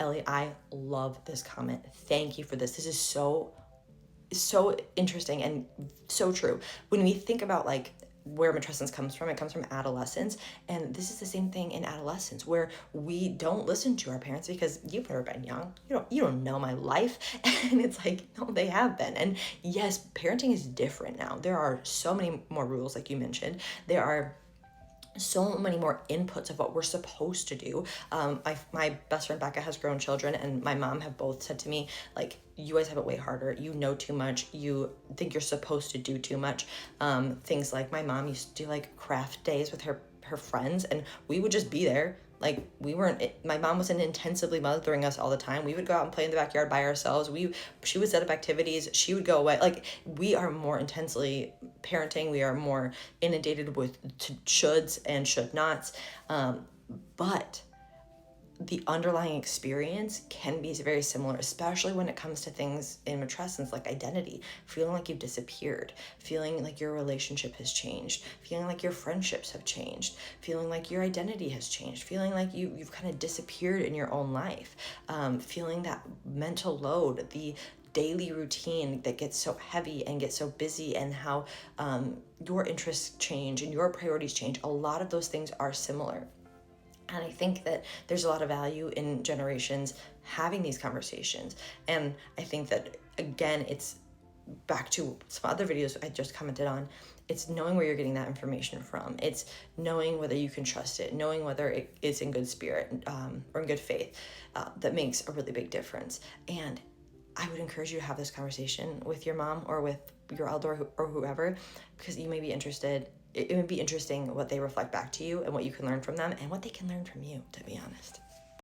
Ellie, I love this comment. Thank you for this. This is so interesting and so true. When we think about like where matrescence comes from, it comes from adolescence, and this is the same thing in adolescence where we don't listen to our parents because you've never been young. You don't know my life. And it's like, no, they have been. And yes, parenting is different now. There are so many more rules, like you mentioned. There are so many more inputs of what we're supposed to do. My best friend Becca has grown children, and my mom have both said to me, like, you guys have it way harder. You know too much. You think you're supposed to do too much. Things like my mom used to do like craft days with her friends, and we would just be there. Like, my mom wasn't intensively mothering us all the time. We would go out and play in the backyard by ourselves. She would set up activities. She would go away. Like, we are more intensely parenting. We are more inundated with shoulds and should nots. But the underlying experience can be very similar, especially when it comes to things in matrescence like identity, feeling like you've disappeared, feeling like your relationship has changed, feeling like your friendships have changed, feeling like your identity has changed, feeling like you've kind of disappeared in your own life, feeling that mental load, the daily routine that gets so heavy and gets so busy, and how your interests change and your priorities change. A lot of those things are similar. And I think that there's a lot of value in generations having these conversations. And I think that, again, it's back to some other videos I just commented on. It's knowing where you're getting that information from. It's knowing whether you can trust it, knowing whether it is in good spirit or in good faith. That makes a really big difference. And I would encourage you to have this conversation with your mom or with your elder or whoever, because you may be interested. It would be interesting what they reflect back to you and what you can learn from them and what they can learn from you, to be honest.